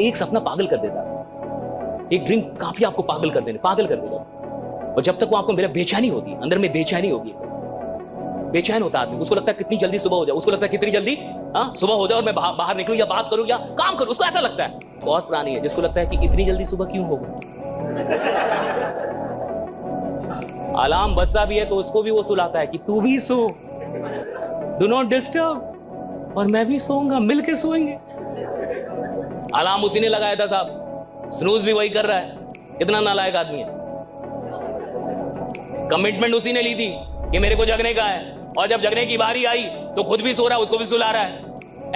एक सपना पागल कर देता है, एक ड्रीम काफी आपको पागल कर देगा। और जब तक वो आपको मेरा बेचैनी होती है, अंदर में बेचैनी होगी, बेचैन होता आदमी, उसको लगता है कितनी जल्दी सुबह हो जाए, उसको लगता है कितनी जल्दी सुबह हो जाए और मैं बाहर निकलूं या बात करूं या काम करूं, उसको ऐसा लगता है। और पुरानी है जिसको लगता है कि इतनी जल्दी सुबह क्यों होगा। अलार्म बजता भी है तो उसको भी वो सुलाता है कि तू भी सो, डू नॉट डिस्टर्ब, और मैं भी सोऊंगा, मिलके सोएंगे। अलार्म उसी ने लगाया था साहब, स्नूज भी वही कर रहा है। कितना नालायक आदमी है। कमिटमेंट उसी ने ली थी कि मेरे को जगने का है, और जब जगने की बारी आई तो खुद भी सो रहा है, उसको भी सुला रहा है।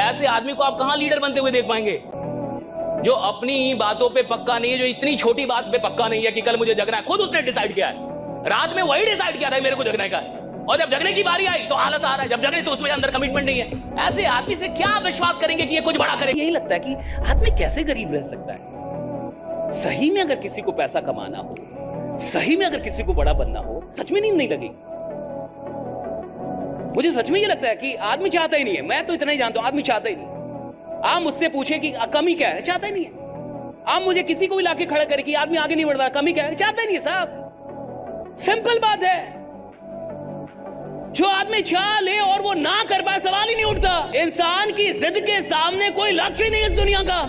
ऐसे आदमी को आप कहां लीडर बनते हुए देख पाएंगे, जो अपनी बातों पे पक्का नहीं है, जो इतनी छोटी बात पे पक्का नहीं है कि कल मुझे जगना है। खुद उसने डिसाइड किया है, रात में वही डिसाइड किया था मेरे को जगने का, और जब जगने की बारी आई तो आलस आ रहा है, जब जगने तो उसमें अंदर कमिटमेंट नहीं है। ऐसे आदमी से क्या विश्वास करेंगे कि ये कुछ बड़ा करेगा। यही लगता है कि आदमी कैसे गरीब रह सकता है। सही में अगर किसी को पैसा कमाना हो, सही में अगर किसी को बड़ा बनना हो, सच में नींद नहीं लगेगी। मुझे सच में ये लगता है कि आदमी चाहता ही नहीं है। मैं तो इतना ही जानता हूं, आदमी चाहता ही नहीं। आप मुझसे पूछे कि कमी क्या है, चाहता ही नहीं है। आप मुझे किसी को भी लाके खड़ा करे कि आदमी आगे नहीं बढ़ रहा, कमी क्या है, चाहता ही नहीं है साहब। सिंपल बात है। जो आदमी चाह ले और वो ना कर पाए, सवाल ही नहीं उठता। इंसान की जिद के सामने कोई लक्ष्य ही नहीं है इस दुनिया का।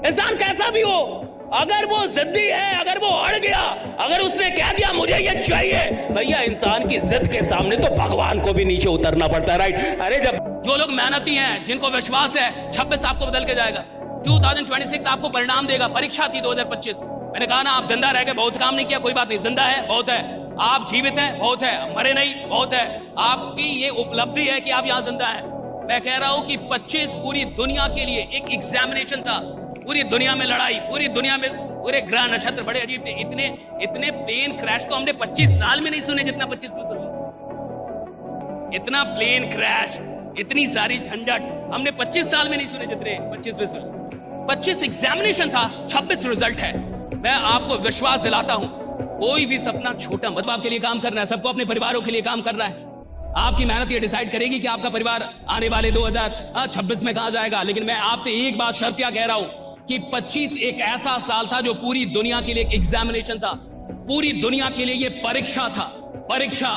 इंसान कैसा भी हो, अगर वो जिद्दी है, अगर वो अड़ गया, अगर उसने कह दिया मुझे ये चाहिए, भैया इंसान की जिद के सामने तो भगवान को भी नीचे उतरना पड़ता है, राइट। अरे जब जो लोग मेहनती हैं, जिनको विश्वास है 26 आपको बदल के जाएगा, 2026 आपको परिणाम देगा। परीक्षा थी 2025, मैंने कहा ना आप जिंदा रह गए, बहुत काम नहीं किया, कोई बात नहीं, जिंदा है बहुत है, आप जीवित हैं बहुत है, मरे नहीं बहुत है। आपकी ये उपलब्धि है कि आप यहां जिंदा हैं। मैं कह रहा हूं कि 25 पूरी दुनिया के लिए एक एग्जामिनेशन था। पूरी दुनिया में लड़ाई, पूरी दुनिया में पूरे ग्रह नक्षत्र बड़े अजीब थे। इतने प्लेन क्रैश तो हमने 25 साल में नहीं सुने जितना 25 में सुने। इतना प्लेन क्रैश, इतनी सारी झंझट हमने 25 साल में नहीं सुने जितने 25 में सुने। 25 एग्जामिनेशन था, 26 रिजल्ट है। मैं आपको विश्वास दिलाता हूं, कोई भी सपना छोटा मत, आपके लिए काम करना है, सबको अपने परिवारों के लिए काम करना है। आपकी मेहनत ये डिसाइड करेगी कि आपका परिवार आने वाले 2026 में कहां जाएगा। लेकिन मैं आपसे एक बात शर्तिया कह रहा हूं कि 25 एक ऐसा साल था जो पूरी दुनिया के लिए एक एग्जामिनेशन था, पूरी दुनिया के लिए ये परीक्षा था, परीक्षा।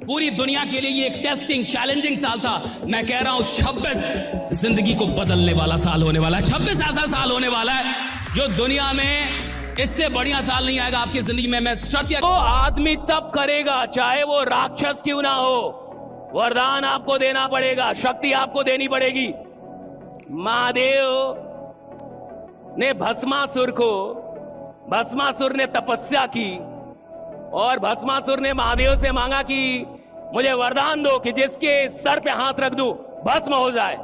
पूरी दुनिया के लिए ये एक टेस्टिंग, चैलेंजिंग साल था। मैं कह रहा हूं 26 जिंदगी को बदलने वाला साल होने वाला है। 26 ऐसा साल होने वाला है जो दुनिया में इससे बढ़िया साल नहीं आएगा आपकी जिंदगी में। मैं सत्य तो आदमी तब करेगा चाहे वो राक्षस क्यों ना हो। वरदान आपको देना पड़ेगा, शक्ति आपको देनी पड़ेगी। महादेव ने भस्मासुर ने तपस्या की, और भस्मासुर ने महादेव से मांगा कि मुझे वरदान दो कि जिसके सर पे हाथ रख दूं भस्म हो जाए।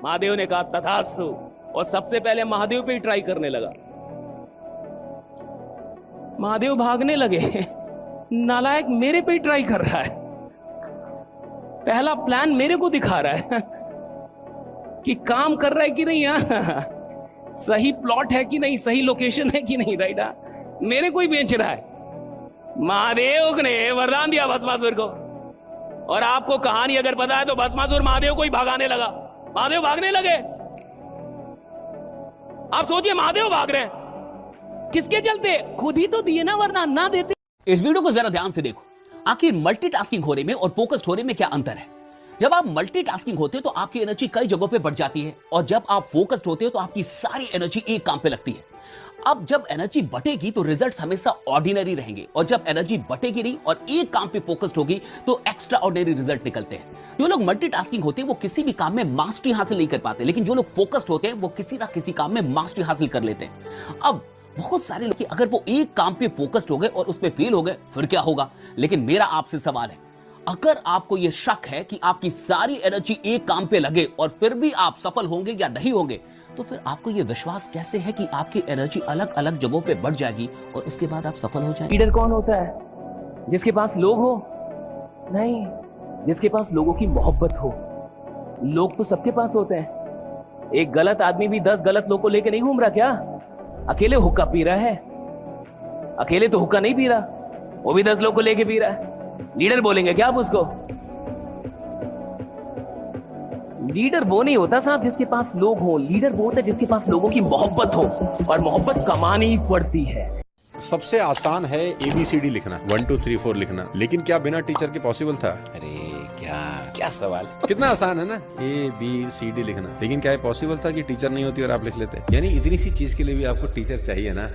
महादेव ने कहा तथास्तु, और सबसे पहले महादेव पे ही ट्राई करने लगा। महादेव भागने लगे, नालायक मेरे पे ही ट्राई कर रहा है, पहला प्लान मेरे को दिखा रहा है कि काम कर रहा है कि नहीं, सही प्लॉट है कि नहीं, सही लोकेशन है कि नहीं, राइट। मेरे को ही बेच रहा है। महादेव ने वरदान दिया भस्मासुर को, और आपको कहानी अगर पता है तो भस्मासुर महादेव को ही भगाने लगा। महादेव भागने लगे। आप सोचिए महादेव भाग रहे हैं, किसके चलते? खुद ही तो दिए ना वरदान, ना देते। इस वीडियो को जरा ध्यान से देखो। आखिर मल्टीटास्किंग होने में और फोकस्ड होने में क्या अंतर है? जब आप मल्टीटास्किंग होते हो तो आपकी एनर्जी कई जगहों पे बढ़ जाती है, और जब आप फोकस्ड होते हो तो आपकी सारी एनर्जी एक काम पे लगती है। अब जब एनर्जी बटेगी तो रिजल्ट्स हमेशा ऑर्डिनरी रहेंगे, और जब एनर्जी बटेगी नहीं और एक काम पे फोकस्ड होगी तो एक्स्ट्रा ऑर्डिनरी रिजल्ट निकलते हैं। जो लोग मल्टीटास्किंग होते हैं वो किसी भी काम में मास्टरी हासिल नहीं कर पाते, लेकिन जो लोग फोकस्ड होते हैं वो किसी ना किसी काम में मास्टरी हासिल कर लेते हैं। अब बहुत सारे लोग अगर वो एक काम पे फोकस्ड हो गए और उसमें फेल हो गए फिर क्या होगा? लेकिन मेरा आपसे सवाल है, अगर आपको यह शक है कि आपकी सारी एनर्जी एक काम पे लगे और फिर भी आप सफल होंगे या नहीं होंगे, तो फिर आपको यह विश्वास कैसे है कि आपकी एनर्जी अलग अलग जगहों पे बढ़ जाएगी और उसके बाद आप सफल हो जाएंगे? लीडर कौन होता है? जिसके पास लोग हो? नहीं, जिसके पास लोगों की मोहब्बत हो। लोग तो सबके पास होते हैं। एक गलत आदमी भी 10 गलत लोग को लेकर नहीं घूम रहा क्या? अकेले हुक्का पी रहा है, अकेले तो हुक्का नहीं पी रहा, वो भी 10 लोग को लेके पी रहा है। लीडर बोलेंगे क्या आप उसको? लीडर वो नहीं होता साहब जिसके पास लोग हो, लीडर वो होता है जिसके पास लोगों की मोहब्बत हो, और मोहब्बत कमानी पड़ती है। सबसे आसान है ABCD लिखना, 1 2 3 4 लिखना, लेकिन क्या बिना टीचर के पॉसिबल था? अरे क्या क्या सवाल। कितना आसान है ना ABCD लिखना, लेकिन क्या ये पॉसिबल था कि टीचर नहीं होती और आप लिख लेते? यानी इतनी सी चीज के लिए भी आपको टीचर चाहिए ना।